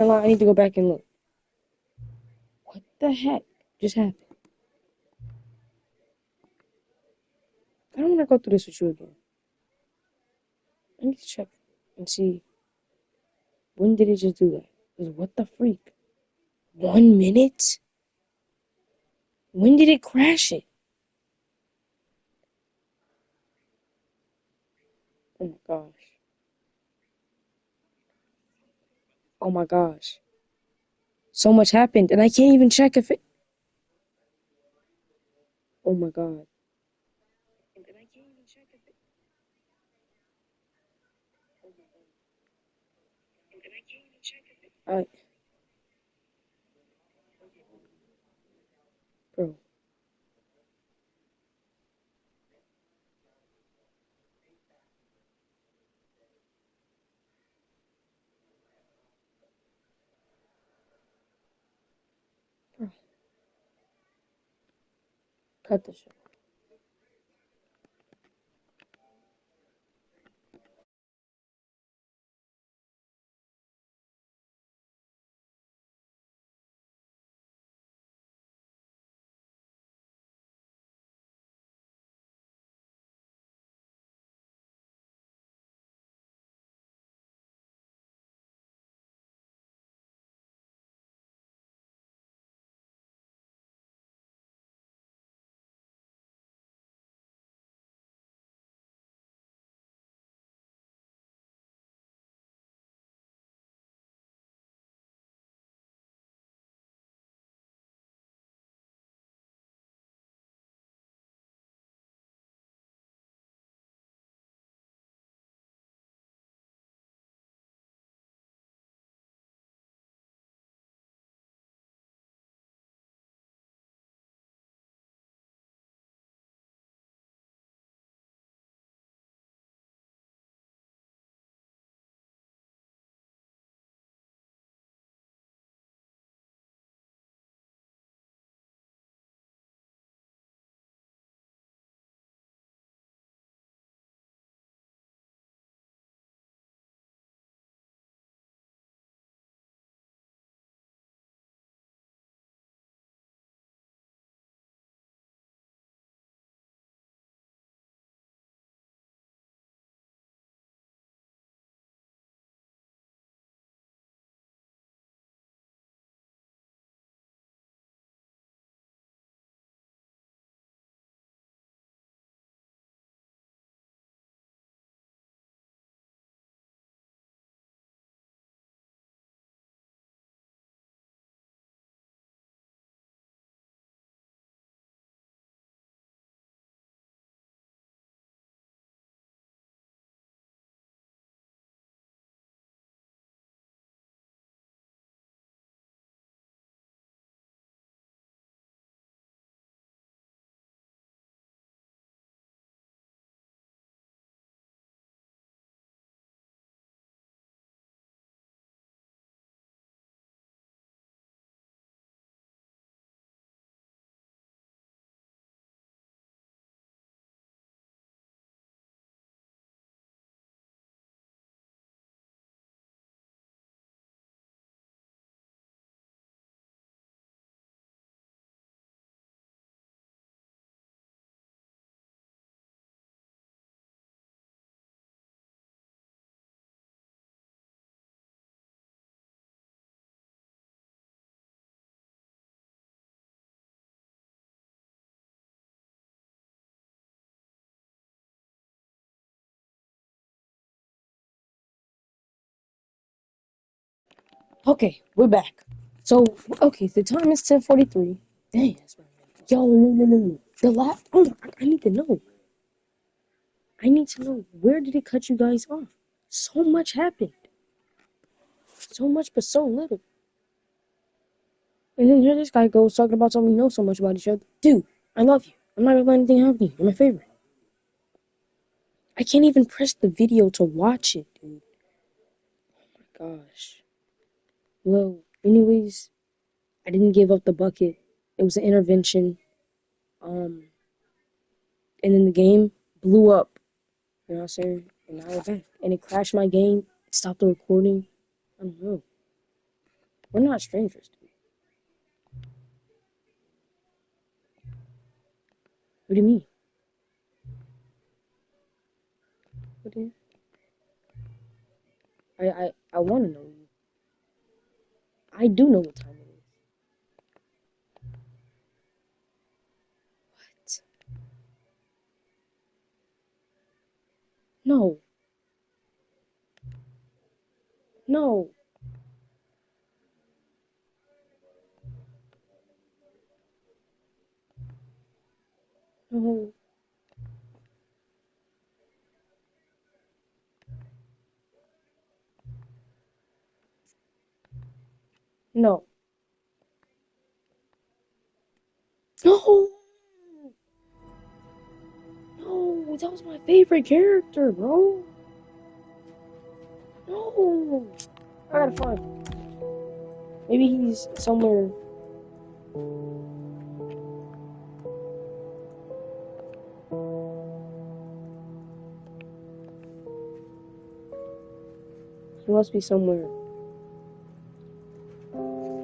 I need to go back and look. What the heck just happened? I don't want to go through this with you again. I need to check and see when did it just do that? 'Cause what the freak? 1 minute? When did it crash it? Oh my gosh. Oh my gosh. So much happened and I can't even check if it. Oh my god. And I can't even check if it. Oh my god. And I can't even check if it. Bro. Bro. Cut the shit. Okay, we're back. So, okay, the time is 10:43. Dang, that's my minute. Yo, no. The last. Oh, I need to know. I need to know where did it cut you guys off? So much happened. So much, but so little. And then here this guy goes talking about something we know so much about each other. Dude, I love you. I'm not gonna let anything happen to you. You're my favorite. I can't even press the video to watch it, dude. Oh my gosh. Well, anyways, I didn't give up the bucket. It was an intervention. Um, and then the game blew up. You know what I'm saying? And now we're back. And it crashed my game. It stopped the recording. I don't know. We're not strangers, dude. What do you mean? What do you... I want to know you. I do know what time it is. What? No. No. No. No. No. No. That was my favorite character, bro. No. I gotta find him. Maybe he's somewhere. He must be somewhere.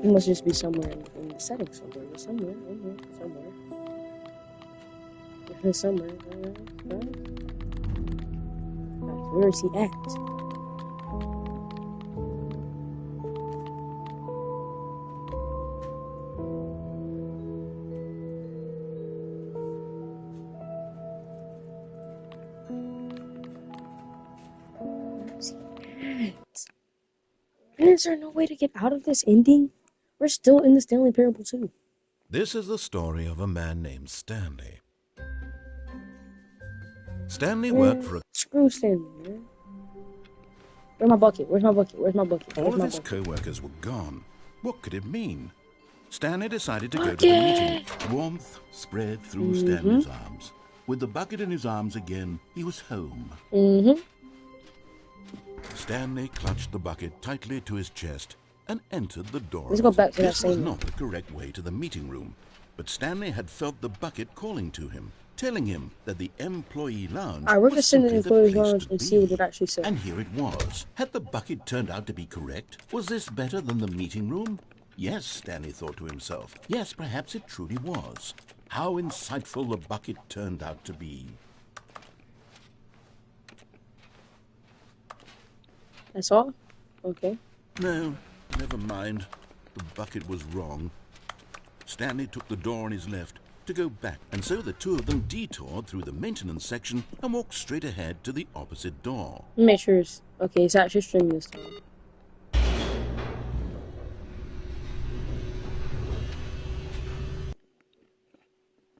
He must just be somewhere in the settings somewhere. Somewhere. Somewhere. Somewhere. Where is he at? Is there no way to get out of this ending? We're still in the Stanley Parable 2. This is the story of a man named Stanley. Stanley worked for a... Screw Stanley, man. Where's my bucket? Where's my bucket? Where's my bucket? All of his co-workers were gone. What could it mean? Stanley decided to go to the meeting. Warmth spread through Stanley's arms. With the bucket in his arms again, he was home. Stanley clutched the bucket tightly to his chest and entered the door. Let's go back to that This was not the correct way to the meeting room, but Stanley had felt the bucket calling to him, telling him that the employee lounge we're was just in the simply employee place lounge to and be. see what it actually says. And here it was. Had the bucket turned out to be correct? Was this better than the meeting room? Yes, Stanley thought to himself. Yes, perhaps it truly was. How insightful the bucket turned out to be. That's all? Okay. No, never mind. The bucket was wrong. Stanley took the door on his left to go back, and so the two of them detoured through the maintenance section and walked straight ahead to the opposite door. Make sure it's... Okay, it's actually streaming this time.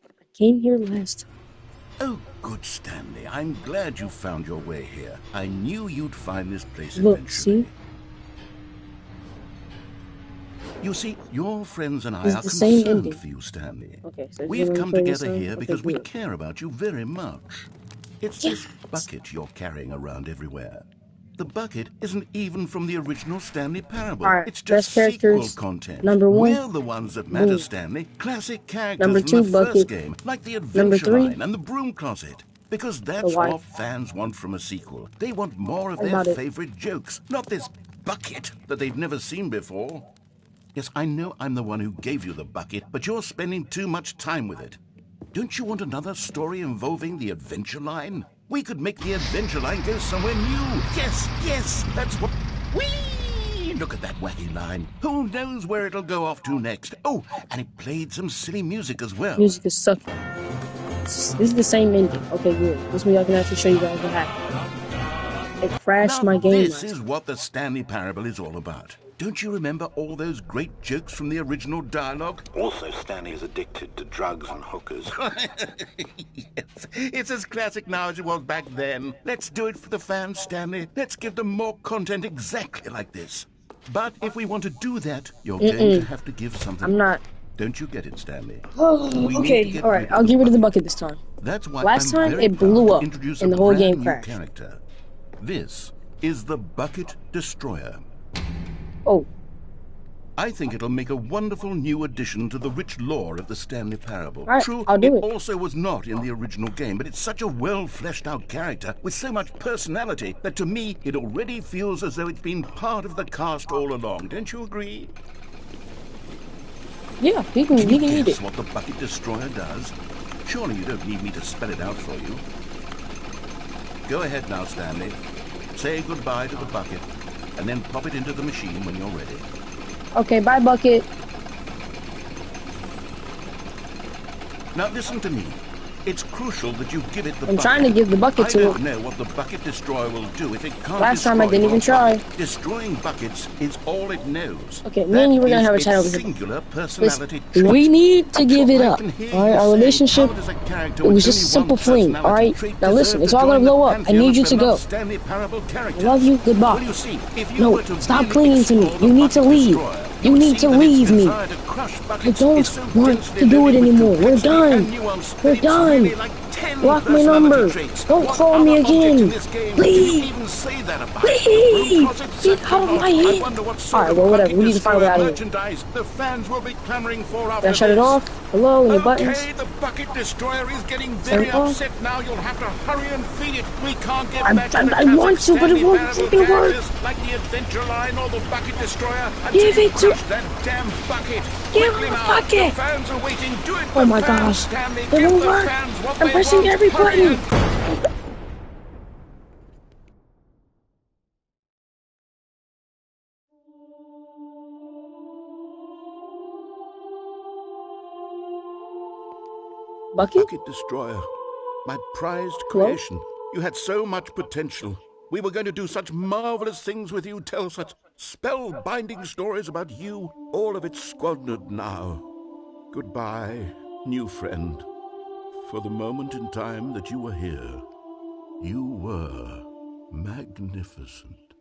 I came here last time. Oh, good, Stanley. I'm glad you found your way here. I knew you'd find this place Look, eventually. see? You see, your friends and I It's are the same concerned ending. for you, Stanley. Okay, so We've come together here okay, because we good. care about you very much. It's this bucket you're carrying around everywhere. The bucket isn't even from the original Stanley Parable. Alright, It's just best sequel characters. content. Number 1. We're the ones that matter, Boom. Stanley. Classic characters Number from 2, the bucket. first game, like the Number Adventure 3. Line and the Broom Closet. Because that's why? what fans want from a sequel. They want more of How their about it? favorite jokes, not this bucket that they've never seen before. Yes, I know I'm the one who gave you the bucket, but you're spending too much time with it. Don't you want another story involving the Adventure Line? We could make the Adventure Line go somewhere new. Yes, that's what... Whee! Look at that wacky line. Who knows where it'll go off to next? Oh, and it played some silly music as well. Music is sucking. This is the same ending. Okay, good. This means I can actually show you guys what happened. It crashed Now, my game. this is what the Stanley Parable is all about. Don't you remember all those great jokes from the original dialogue? Also, Stanley is addicted to drugs and hookers. Yes, it's as classic now as it was back then. Let's do it for the fans, Stanley. Let's give them more content exactly like this. But if we want to do that, you're going to have to give something. I'm not. Don't you get it, Stanley? Oh, We need to okay, get alright. rid of I'll the get rid of the bucket. bucket this time. That's why Last I'm time very it blew proud to up introduce and a the whole brand game new crashed. character. This is the Bucket Destroyer. Oh, I think it'll make a wonderful new addition to the rich lore of the Stanley Parable. All right, True, I'll do it. also was not in the original game, but it's such a well-fleshed-out character with so much personality that to me it already feels as though it's been part of the cast all along. Don't you agree? Yeah, he Can can you eat guess it. what the bucket destroyer does? Surely you don't need me to spell it out for you. Go ahead now, Stanley. Say goodbye to the bucket, and then pop it into the machine when you're ready. Okay, bye, bucket. Now listen to me. It's crucial that you give it the bucket. I'm trying to give the bucket to I it. don't know what the bucket destroyer will do if it can't Last time I destroy didn't even your try. bucket. Destroying buckets is all it knows. Okay, me and you were gonna have a chat over here. Singular personality Listen, trait. we need to give it up. Alright, our relationship, It it was just a simple fling. Alright, now listen, it's all gonna blow up. I need you to go. Stanley Parable I love you. Goodbye. Well, you see, if you No, were to stop really clinging to me. explore You the need to bucket leave. destroyer, You would need see to that its leave me. desire to crush I buckets don't is so want densely to do it loaded with anymore. We're complexity done. and nuance We're that it's done. really like 10 Block my personality number. traits. Don't What call me other object again. in this game can you Leave. even say that about? Leave. The broom closet, Get second out of lot. my I head. wonder what sort Alright, of well, whatever. bucket We need to find a way out of here. merchandise the fans will be clamoring for after Did I shut it this. off? Hello, any buttons? Okay, the bucket destroyer is getting Turn very it off. upset now. You'll have to hurry and feed it. We can't get I back to the want classic to, but it Stanley won't Parable freaking work. characters like the Adventure Line or the Bucket Destroyer. Give it to- Crush that damn bucket. Give Quickly me the now. bucket. The fans are waiting. Do it. Oh the my fans, gosh. Stanley. It Give won't the work. fans what I'm they pressing want. every Hurry button. and- Bucket? Bucket Destroyer, my prized Hello? creation. You had so much potential. We were going to do such marvelous things with you, tell such spell-binding stories about you. All of it squandered now. Goodbye, new friend. For the moment in time that you were here, you were magnificent.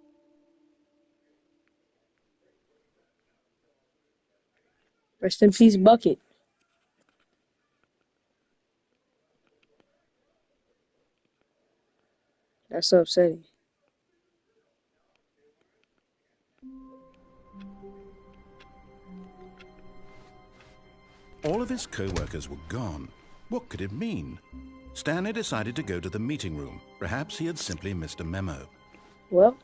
Rest in peace, bucket. That's so upsetting. All of his co-workers were gone. What could it mean? Stanley decided to go to the meeting room. Perhaps he had simply missed a memo. Well,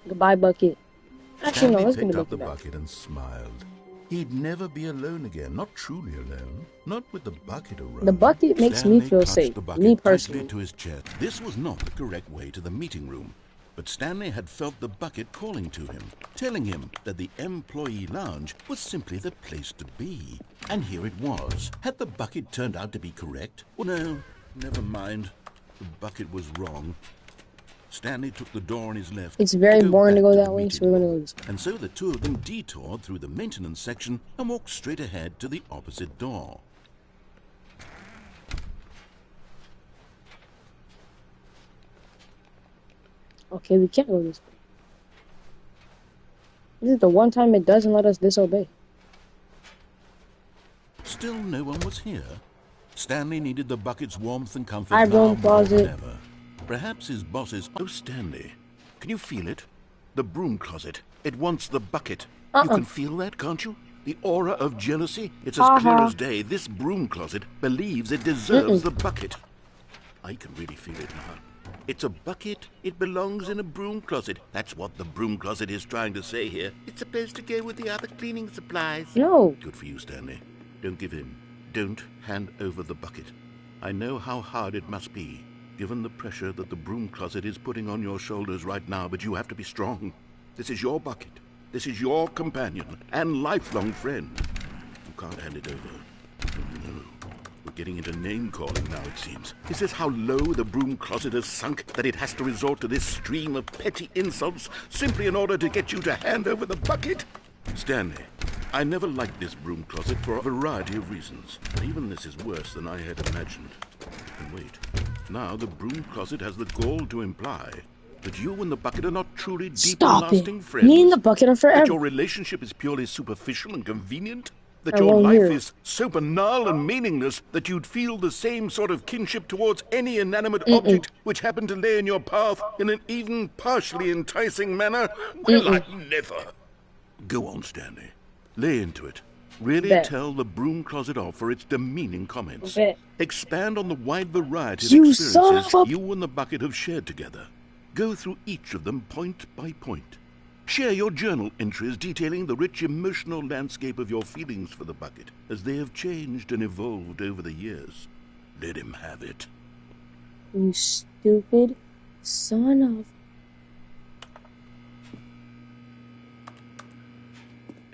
goodbye, bucket. Actually, no, Stanley let's give picked the up the bucket back. bucket and smiled. He'd never be alone again, not truly alone, not with the bucket around. The bucket makes me Stanley feel clutched safe, the bucket me tightly personally. to his chest. This was not the correct way to the meeting room, but Stanley had felt the bucket calling to him, telling him that the employee lounge was simply the place to be. And here it was. Had the bucket turned out to be correct? Well, no, never mind. The bucket was wrong. Stanley took the door on his left. It's very boring to back go the that way, meeting so we're gonna room. go this way. And so the two of them detoured through the maintenance section and walked straight ahead to the opposite door. Okay, we can't go this way. This is the one time it doesn't let us disobey. Still no one was here. Stanley needed the bucket's warmth and comfort Hi, now broom more closet. than ever. Perhaps his boss's... Oh, Stanley, can you feel it? The broom closet. It wants the bucket. You can feel that, can't you? The aura of jealousy. It's as clear as day. This broom closet believes it deserves the bucket. I can really feel it now. It's a bucket. It belongs in a broom closet. That's what the broom closet is trying to say here. It's supposed to go with the other cleaning supplies. No. Good for you, Stanley. Don't give in. Don't hand over the bucket. I know how hard it must be, given the pressure that the broom closet is putting on your shoulders right now, but you have to be strong. This is your bucket. This is your companion and lifelong friend. You can't hand it over. No. We're getting into name-calling now, it seems. Is this how low the broom closet has sunk, that it has to resort to this stream of petty insults simply in order to get you to hand over the bucket? Stanley, I never liked this broom closet for a variety of reasons. But even this is worse than I had imagined. And wait, now the broom closet has the gall to imply that you and the bucket are not truly deep Stop and lasting it. friends. Me and the bucket are That forever. your relationship is purely superficial and convenient? That I your won't life hear it. is so banal and meaningless that you'd feel the same sort of kinship towards any inanimate object which happened to lay in your path in an even partially enticing manner? Well, I never. Go on, Stanley. Lay into it. Really Bet. tell the broom closet off for its demeaning comments. Bet. Expand on the wide variety of You son experiences of a- you and the bucket have shared together. Go through each of them point by point. Share your journal entries detailing the rich emotional landscape of your feelings for the bucket, as they have changed and evolved over the years. Let him have it. You stupid son of...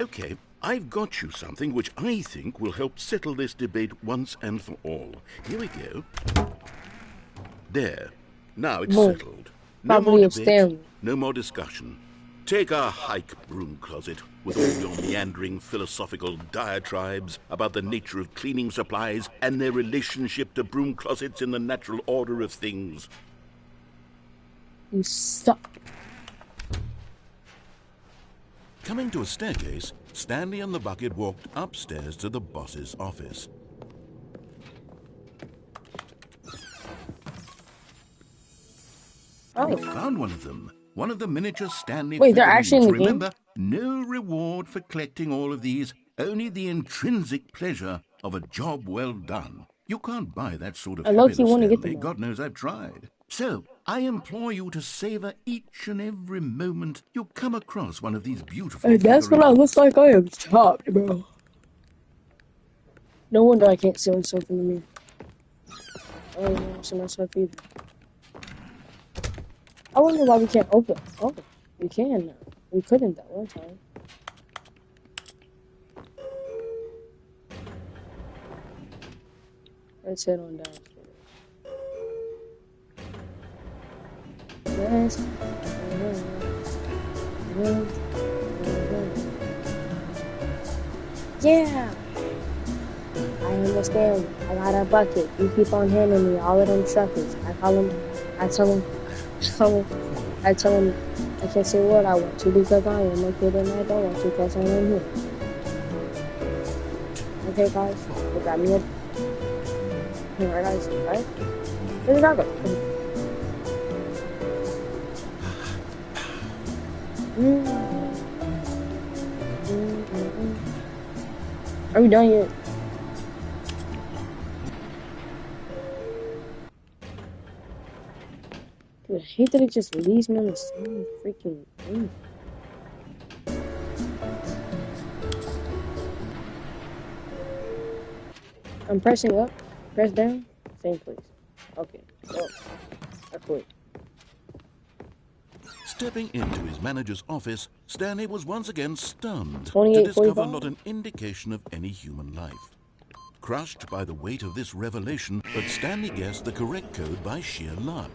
Okay, I've got you something which I think will help settle this debate once and for all. Here we go. There. Now it's Boom. settled. No more Property of debate, Stanley. no more discussion. Take a hike, Broom Closet, with all your meandering philosophical diatribes about the nature of cleaning supplies and their relationship to broom closets in the natural order of things. You suck. Coming to a staircase, Stanley and the bucket walked upstairs to the boss's office. Oh. We found one of them. One of the miniature Stanley Wait, figurines. they're actually in the game? Remember, no reward for collecting all of these, only the intrinsic pleasure of a job well done. You can't buy that sort of I low-key happiness, wanna get Stanley. them all. God knows I've tried. So, I implore you to savor each and every moment you come across one of these beautiful And that's what I figurines. look like. I am chopped, bro. No wonder I can't see myself in the mirror. I don't even see myself either. I wonder why we can't open. Oh, we can now. We couldn't that one time. Let's head on downstairs. Yes. Yeah. I understand. I got a bucket. You keep on handing me all of them suckers. I tell him, I can't say what I want to because I am a kid and I don't want to because I am here. Okay, guys, we got me a... Alright, guys, right? Where's the dog go? Are we done yet? Dude, I hate that it just leaves me on the same freaking thing. I'm pressing up, press down, same place. Okay, oh, I quit. Stepping into his manager's office, Stanley was once again stunned to 28, discover 45. not an indication of any human life. Crushed by the weight of this revelation, but Stanley guessed the correct code by sheer luck.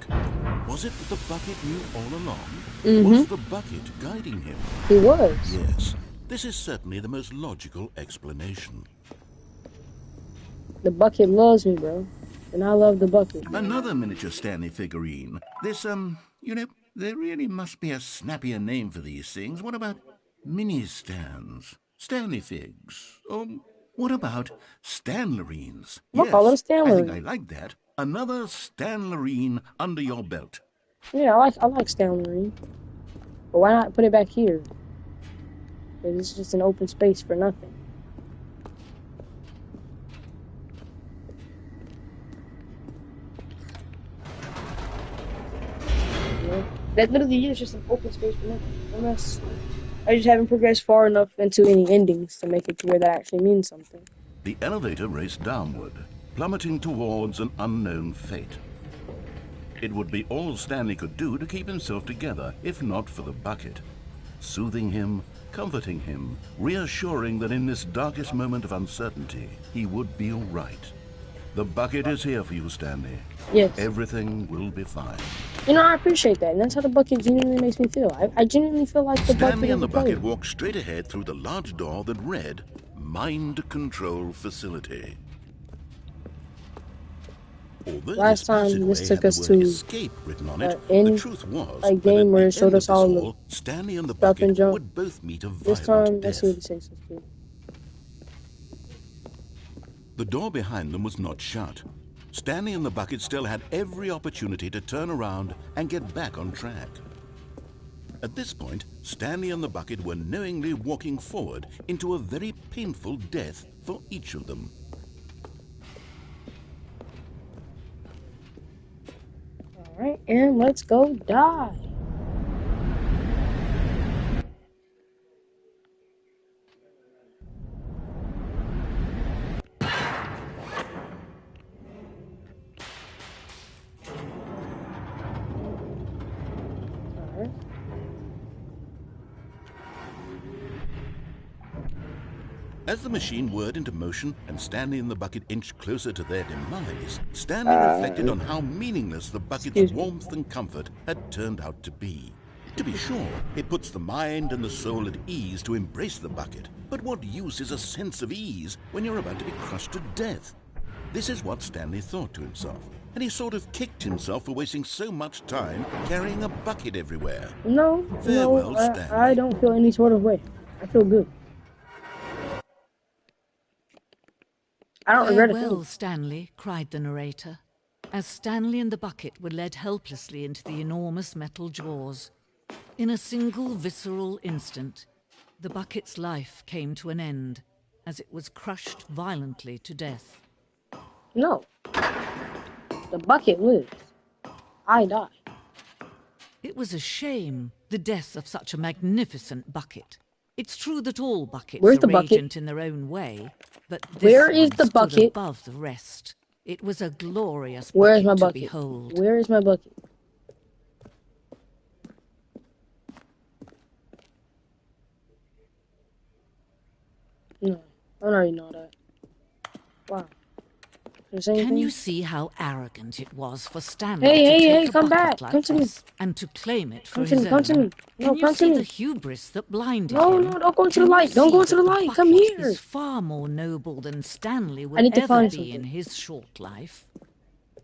Was it that the bucket knew all along? Was the bucket guiding him? He was. Yes, this is certainly the most logical explanation. The bucket loves me, bro. And I love the bucket. Another miniature Stanley figurine. This, you know, there really must be a snappier name for these things. What about mini-stands? Stanley figs? Or what about Stanlerines? We'll call them I think Stanley. I like that. Another Stanlerine under your belt. Yeah, I like Stanley. But why not put it back here? Because it's just an open space for nothing. You know? That literally is just an open space for nothing. Unless I just haven't progressed far enough into any endings to make it to where that actually means something. The elevator raced downward, plummeting towards an unknown fate. It would be all Stanley could do to keep himself together, if not for the bucket. Soothing him, comforting him, reassuring that in this darkest moment of uncertainty, he would be all right. The bucket is here for you, Stanley. Yes. Everything will be fine. You know, I appreciate that, and that's how the bucket genuinely makes me feel. I genuinely feel like the bucket Stanley is and the a player. bucket walked straight ahead through the large door that read, Mind Control Facility. Although Last time, passageway this took had us the word to escape written on it, in the truth was a that game at where the it showed end us of all this the hall, Stanley and the stuff and bucket jump. would both meet a This violent time, let's see what death. it takes us to. The door behind them was not shut. Stanley and the bucket still had every opportunity to turn around and get back on track. At this point, Stanley and the bucket were knowingly walking forward into a very painful death for each of them. Alright, and let's go die. As the machine whirred into motion and Stanley and the bucket inched closer to their demise, Stanley reflected on how meaningless the bucket's warmth and comfort had turned out to be. To be sure, it puts the mind and the soul at ease to embrace the bucket, but what use is a sense of ease when you're about to be crushed to death? This is what Stanley thought to himself, and he sort of kicked himself for wasting so much time carrying a bucket everywhere. No, Farewell, no, Stanley. I don't feel any sort of way. I feel good. I don't regret it. Farewell, Stanley, cried the narrator, as Stanley and the bucket were led helplessly into the enormous metal jaws. In a single visceral instant, the bucket's life came to an end, as it was crushed violently to death. No. The bucket lives. I die. It was a shame, the death of such a magnificent bucket. It's true that all buckets Where's are the bucket? radiant in their own way, but this Where is one the stood bucket? above the rest. It was a glorious Where is bucket my to bucket? behold. Where is my bucket? No, I already know that. Wow. Can you see how arrogant it was for Stanley Hey, to hey, take hey, a come bucket back. like Come to me. this and to claim it for Come to his me, come to own? me. No, Can you come to see me. the hubris that blinded No, him? no, don't go into the Can you light. Don't see go into that the light. Come bucket here. is far more noble than Stanley I will need to ever find be something. in his short life.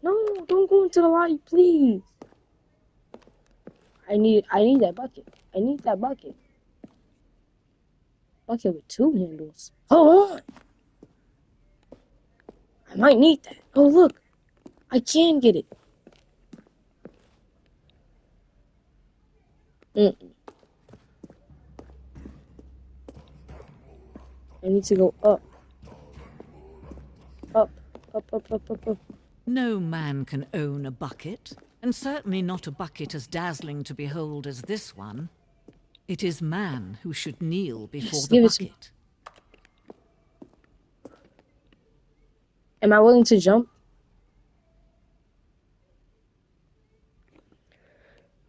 No, don't go into the light, please. I need that bucket. I need that bucket. Bucket with 2 handles. Hold on. I might need that. Oh, look. I can get it. I need to go up. Up, up, up, up, up, up. No man can own a bucket, and certainly not a bucket as dazzling to behold as this one. It is man who should kneel before Yes, the give it to me. bucket. Am I willing to jump?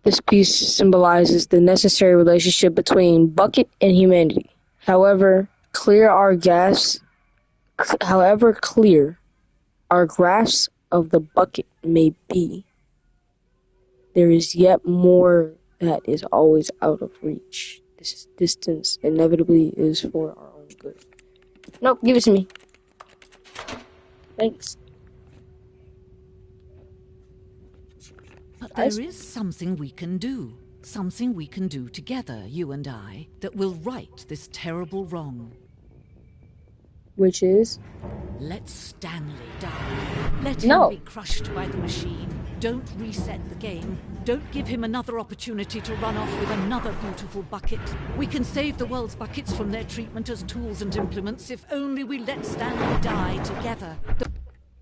This piece symbolizes the necessary relationship between bucket and humanity. However clear our grasp of the bucket may be, there is yet more that is always out of reach. This distance inevitably is for our own good. Nope, give it to me. Thanks. But there is something we can do. Something we can do together, you and I, that will right this terrible wrong. Which is? Let Stanley die. Let No. him be crushed by the machine. Don't reset the game. Don't give him another opportunity to run off with another beautiful bucket. We can save the world's buckets from their treatment as tools and implements if only we let Stanley die together. The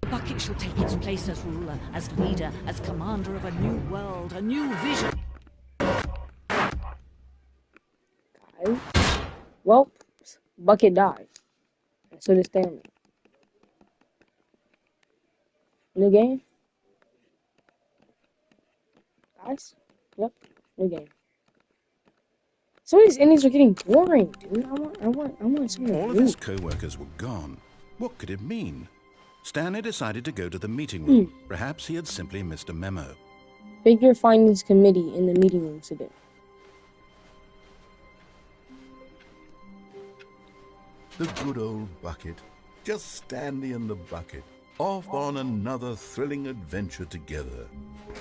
bucket shall take its place as ruler, as leader, as commander of a new world, a new vision. Guys. Well, bucket dies. And so does Stanley. New game? Guys? Yep, new game. Some of these endings are getting boring, dude. I want something All of new. his co-workers were gone. What could it mean? Stanley decided to go to the meeting room. Perhaps he had simply missed a memo. Figure findings committee in the meeting room today. The good old bucket. Just Stanley and the bucket. Off on another thrilling adventure together.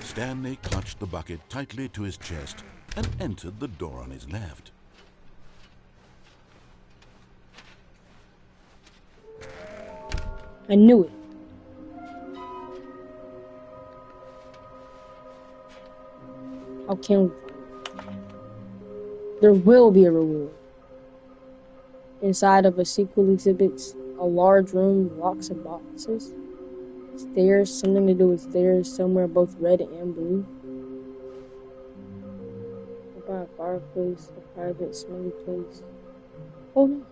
Stanley clutched the bucket tightly to his chest and entered the door on his left. I knew it. How can we find it? There will be a reward. Inside of a sequel exhibits a large room with locks and boxes. Stairs, something to do with stairs, somewhere both red and blue. By a fireplace, a private, smelly place. Oh no.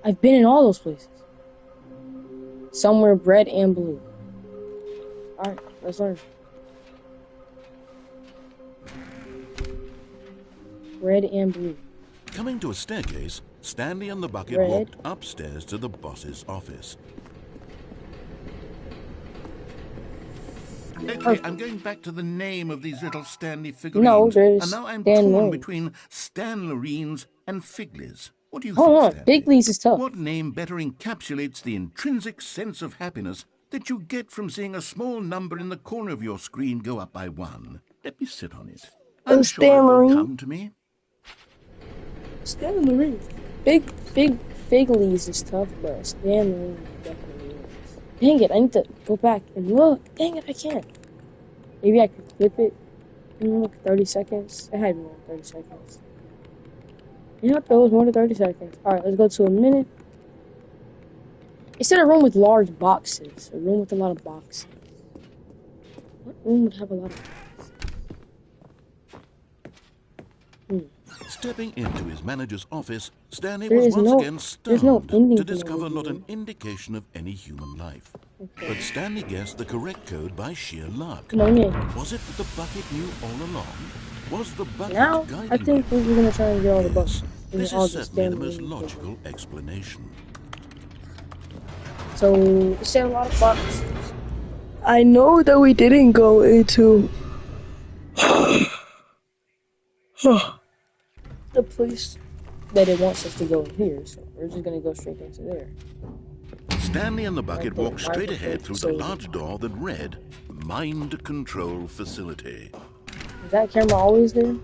I've been in all those places. Somewhere red and blue. Alright, let's learn. Red and blue. Coming to a staircase, Stanley and the bucket Red. walked upstairs to the boss's office. Okay, I'm going back to the name of these little Stanley figurines. No, there's and now I'm Stan torn Lorine. between Stanlerines and Figleys. What do you Hold think, on, Stanley? Figley's is tough. What name better encapsulates the intrinsic sense of happiness that you get from seeing a small number in the corner of your screen go up by 1? Let me sit on it. I'm sure it will Stanley. come to me. Stan Lorine. Figley's is tough, but Stan Lorine definitely is. Dang it, I need to go back and look. Dang it, I can't. Maybe I could flip it and look 30 seconds. It had more than 30 seconds. Yep, it was more than 30 seconds. Alright, let's go to a minute. It said a room with large boxes. A room with a lot of boxes. What room would have a lot of boxes? Stepping into his manager's office, Stanley There was is once no- again there's no stunned ending to to the discover not movie. an indication of any human life. Okay. But Stanley guessed the correct code by sheer luck. No name. Was it that the bucket knew all along? Was the bucket Now, guiding I think him? we're gonna try and get all the Yes, buttons. this All is the certainly the Stan most Lorine logical explanation. So, it said a lot of boxes. I know that we didn't go into the place that it wants us to go in here, so we're just gonna go straight into there. Stanley and the bucket Okay, walked straight mind ahead control through the facility. large door that read Mind Control Facility. Is that camera always there?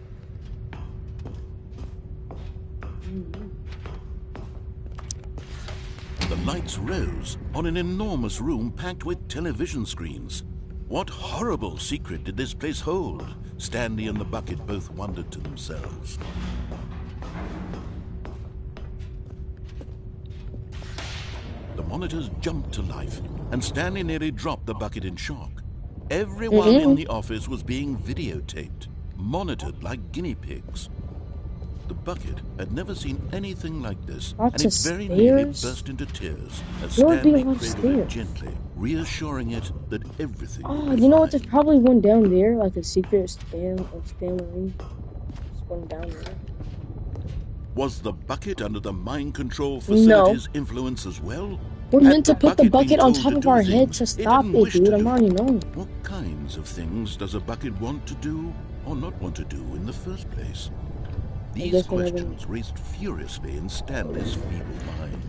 The lights rose on an enormous room packed with television screens. What horrible secret did this place hold? Stanley and the bucket both wondered to themselves. The monitors jumped to life, and Stanley nearly dropped the bucket in shock. Everyone in the office was being videotaped, monitored like guinea pigs. The bucket had never seen anything like this, Lots and it of very nearly stairs? burst into tears as There would be Stanley a lot of cradled it stairs. gently, reassuring it that everything Oh, would be you know what? fine. There's probably one down there, like a secret Stan Lorine. There's one down there. Was the bucket under the mind control facility's influence as well? We're Had meant to put the been bucket on told top to of do our head things to it stop didn't it, wish to dude. I'm do? already knowing. What kinds of things does a bucket want to do or not want to do in the first place? These guess we're never- questions raced furiously in Stanley's feeble mind.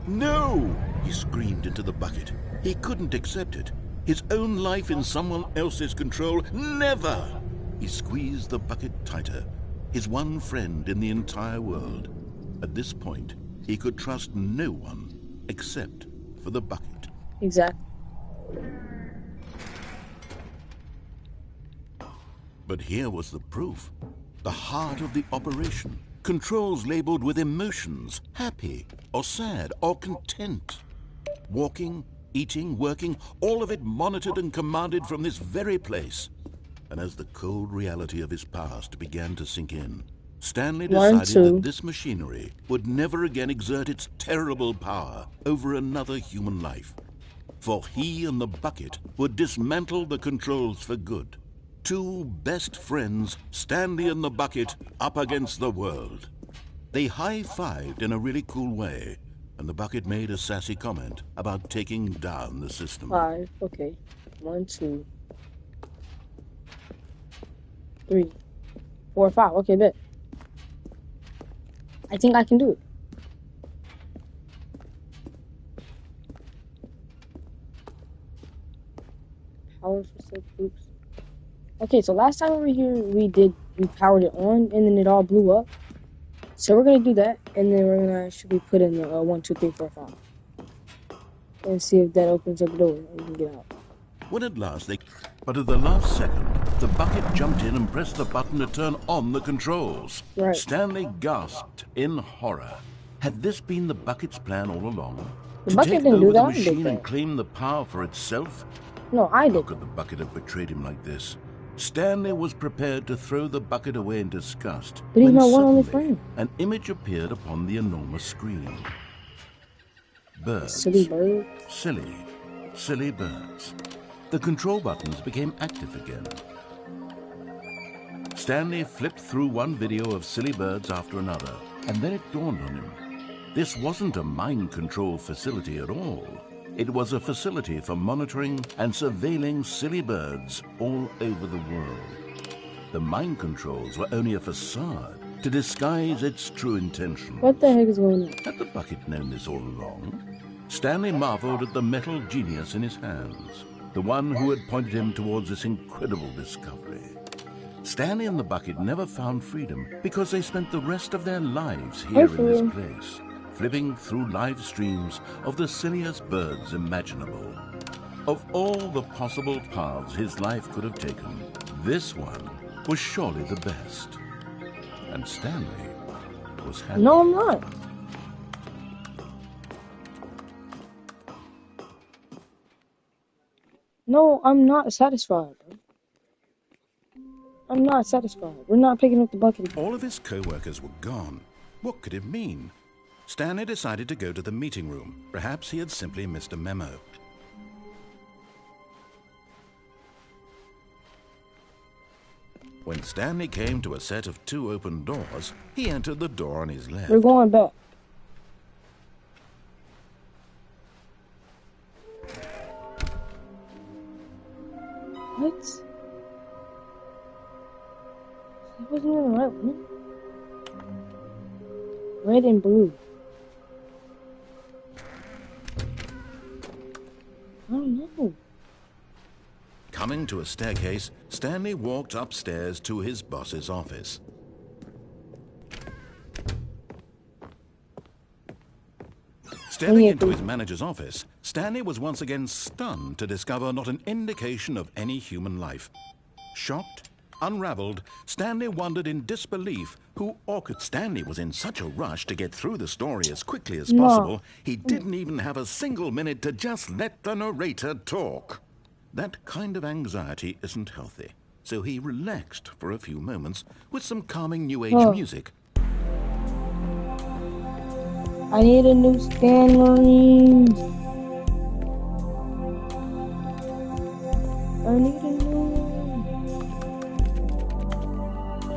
No! He screamed into the bucket. He couldn't accept it. His own life in someone else's control. Never! He squeezed the bucket tighter. His one friend in the entire world. At this point, he could trust no one except for the bucket. Exactly. But here was the proof. The heart of the operation. Controls labeled with emotions, happy or sad or content. Walking, eating, working, all of it monitored and commanded from this very place. And as the cold reality of his past began to sink in, Stanley decided that this machinery would never again exert its terrible power over another human life. For he and the bucket would dismantle the controls for good. Two best friends, Stanley and the bucket, up against the world. They high-fived in a really cool way, and the bucket made a sassy comment about taking down the system. 5, okay. 1, 2, 3, 4, 5. Okay, bet. I think I can do it. Power for oops. Okay, so last time we were here, we powered it on, and then it all blew up. So we're gonna do that, and then we're gonna actually put in the 1, 2, 3, 4, 5, and see if that opens up the door and we can get out. When at last but at the last second, the bucket jumped in and pressed the button to turn on the controls. Right. Stanley gasped in horror. Had this been the bucket's plan all along? The To bucket take didn't over do the that. I did machine that. and claim the power for itself? No, I How did. could the bucket have betrayed him like this? Stanley was prepared to throw the bucket away in disgust But he's when my one only suddenly friend. an image appeared upon the enormous screen. Birds. Silly bird. Silly, silly birds. The control buttons became active again. Stanley flipped through one video of silly birds after another, and then it dawned on him. This wasn't a mind control facility at all. It was a facility for monitoring and surveilling silly birds all over the world. The mind controls were only a facade to disguise its true intentions. What the heck is going on? Had the bucket known this all along? Stanley marveled at the metal genius in his hands, the one who had pointed him towards this incredible discovery. Stanley and the bucket never found freedom because they spent the rest of their lives here in this place, flipping through live streams of the silliest birds imaginable. Of all the possible paths his life could have taken, this one was surely the best. And Stanley was happy. No, I'm not. No, I'm not satisfied. I'm not satisfied. We're not picking up the bucket. All of his co-workers were gone. What could it mean? Stanley decided to go to the meeting room. Perhaps he had simply missed a memo. When Stanley came to a set of 2 open doors, he entered the door on his left. We're going back. What? That wasn't even the right one. Red and blue. I don't know. Coming to a staircase, Stanley walked upstairs to his boss's office. Stepping into his manager's office, Stanley was once again stunned to discover not an indication of any human life. Shocked, unraveled, Stanley wondered in disbelief who orchestrated. Stanley was in such a rush to get through the story as quickly as possible, he didn't even have a single minute to just let the narrator talk. That kind of anxiety isn't healthy, so he relaxed for a few moments with some calming New Age music. I need a new Stanley. I need a new one.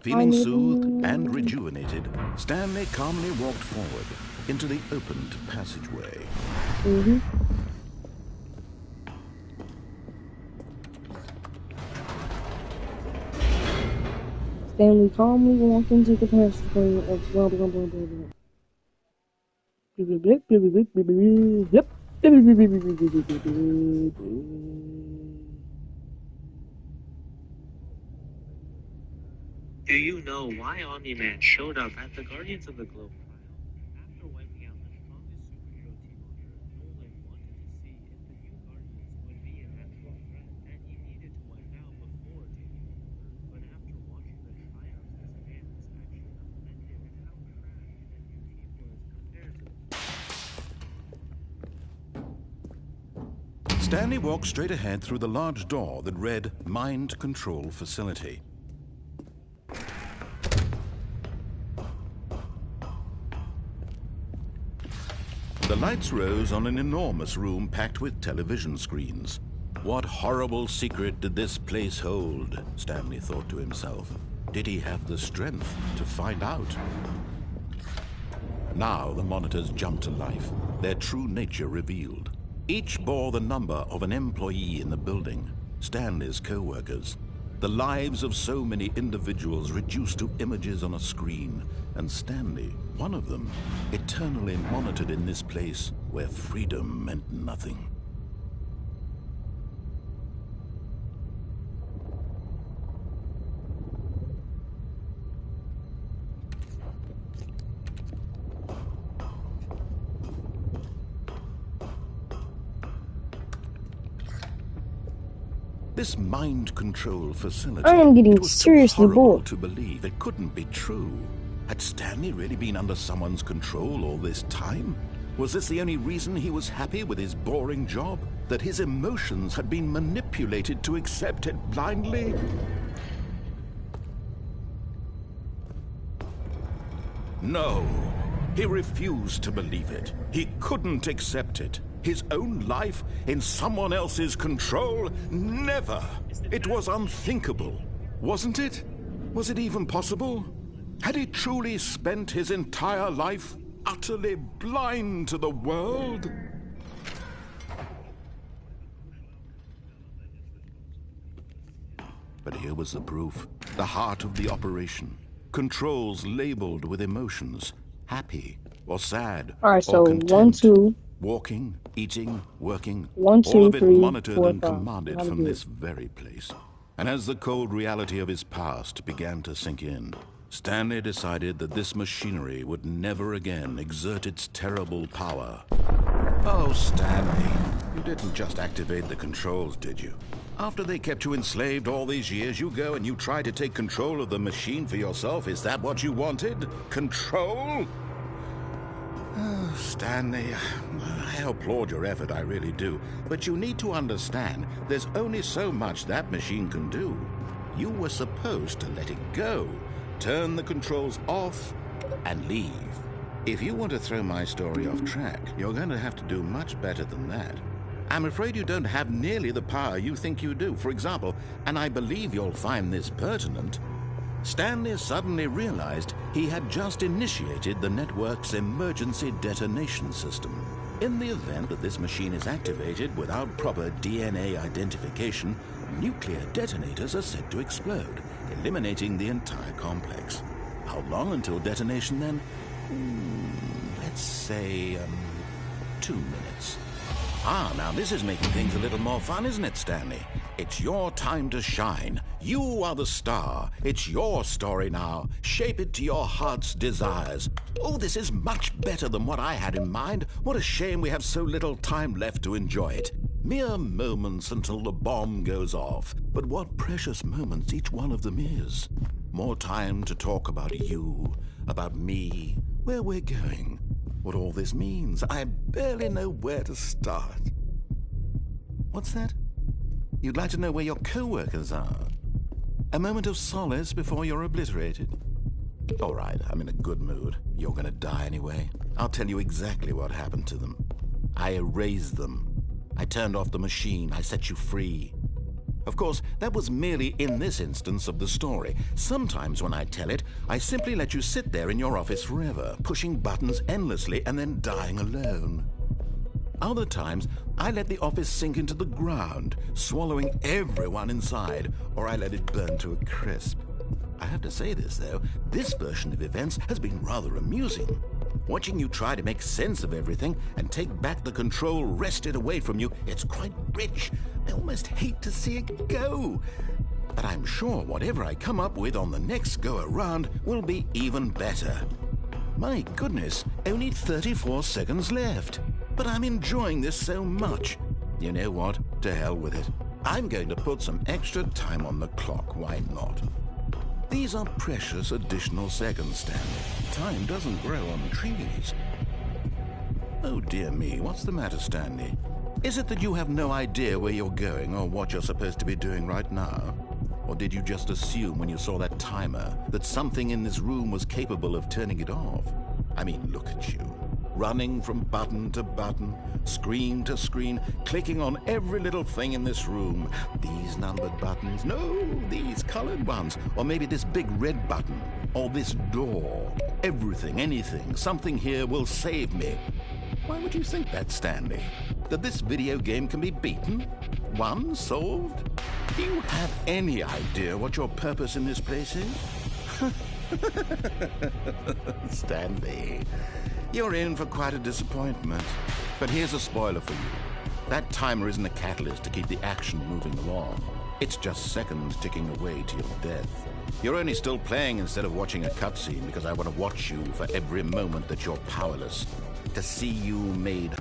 Feeling soothed and rejuvenated, Stanley calmly walked forward into the opened passageway. Stanley calmly walked into the passageway of blah blah blah blah blah. Do you know why Omni-Man showed up at the Guardians of the Globe trial? After wiping out the strongest superhero team on Earth, Nolan wanted to see if the new Guardians would be an actual threat, and he needed to wipe out before taking over Earth. But after watching the triumphs, his fans actually lamented how cracked the new team was compared to the Stanley walked straight ahead through the large door that read Mind Control Facility. The lights rose on an enormous room packed with television screens. What horrible secret did this place hold? Stanley thought to himself. Did he have the strength to find out? Now the monitors jumped to life, their true nature revealed. Each bore the number of an employee in the building, Stanley's co-workers. The lives of so many individuals reduced to images on a screen, and Stanley, one of them, eternally monitored in this place where freedom meant nothing. This mind control facility, I am getting it was seriously so horrible bored. to believe it couldn't be true. Had Stanley really been under someone's control all this time? Was this the only reason he was happy with his boring job? That his emotions had been manipulated to accept it blindly? No, he refused to believe it. He couldn't accept it. His own life in someone else's control? Never! It was unthinkable, wasn't it? Was it even possible? Had he truly spent his entire life utterly blind to the world? But here was the proof, the heart of the operation. Controls labeled with emotions, happy or sad All right, or so one, content. two, Walking, eating, working, 1, all 2, of it 3, monitored 4, and 5. commanded How to from do this it. very place. And as the cold reality of his past began to sink in, Stanley decided that this machinery would never again exert its terrible power. Oh, Stanley, you didn't just activate the controls, did you? After they kept you enslaved all these years, you go and you try to take control of the machine for yourself. Is that what you wanted? Control? Oh, Stanley, I applaud your effort, I really do. But you need to understand, there's only so much that machine can do. You were supposed to let it go, turn the controls off, and leave. If you want to throw my story off track, you're going to have to do much better than that. I'm afraid you don't have nearly the power you think you do. For example, and I believe you'll find this pertinent, Stanley suddenly realized he had just initiated the network's emergency detonation system. In the event that this machine is activated without proper DNA identification, nuclear detonators are said to explode, eliminating the entire complex. How long until detonation then? Let's say, 2 minutes. Ah, now this is making things a little more fun, isn't it, Stanley? It's your time to shine. You are the star. It's your story now. Shape it to your heart's desires. Oh, this is much better than what I had in mind. What a shame we have so little time left to enjoy it. Mere moments until the bomb goes off. But what precious moments each one of them is. More time to talk about you, about me, where we're going. What all this means, I barely know where to start. What's that? You'd like to know where your co-workers are? A moment of solace before you're obliterated? All right, I'm in a good mood. You're gonna die anyway. I'll tell you exactly what happened to them. I erased them. I turned off the machine. I set you free. Of course, that was merely in this instance of the story. Sometimes when I tell it, I simply let you sit there in your office forever, pushing buttons endlessly and then dying alone. Other times, I let the office sink into the ground, swallowing everyone inside, or I let it burn to a crisp. I have to say this, though, this version of events has been rather amusing. Watching you try to make sense of everything and take back the control wrested away from you, it's quite rich. I almost hate to see it go. But I'm sure whatever I come up with on the next go-around will be even better. My goodness, only 34 seconds left. But I'm enjoying this so much. You know what? To hell with it. I'm going to put some extra time on the clock, why not? These are precious additional seconds, Stanley. Time doesn't grow on trees. Oh dear me, what's the matter, Stanley? Is it that you have no idea where you're going or what you're supposed to be doing right now? Or did you just assume when you saw that timer that something in this room was capable of turning it off? I mean, look at you. Running from button to button, screen to screen, clicking on every little thing in this room. These numbered buttons, no, these colored ones. Or maybe this big red button, or this door. Everything, anything, something here will save me. Why would you think that, Stanley? That this video game can be beaten? Won? Solved? Do you have any idea what your purpose in this place is? Stanley, you're in for quite a disappointment. But here's a spoiler for you. That timer isn't a catalyst to keep the action moving along. It's just seconds ticking away to your death. You're only still playing instead of watching a cutscene because I want to watch you for every moment that you're powerless. To see you made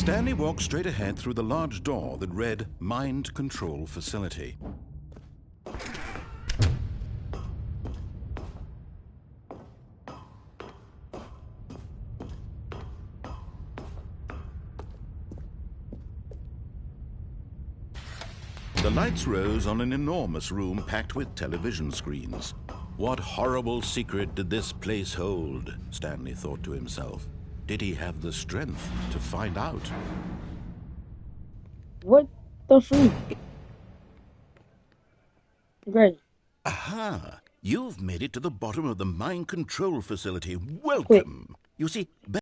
Stanley walked straight ahead through the large door that read Mind Control Facility. The lights rose on an enormous room packed with television screens. What horrible secret did this place hold? Stanley thought to himself. Did he have the strength to find out? What the freak? Great. Aha! You've made it to the bottom of the mind control facility. Quick. Welcome! You see,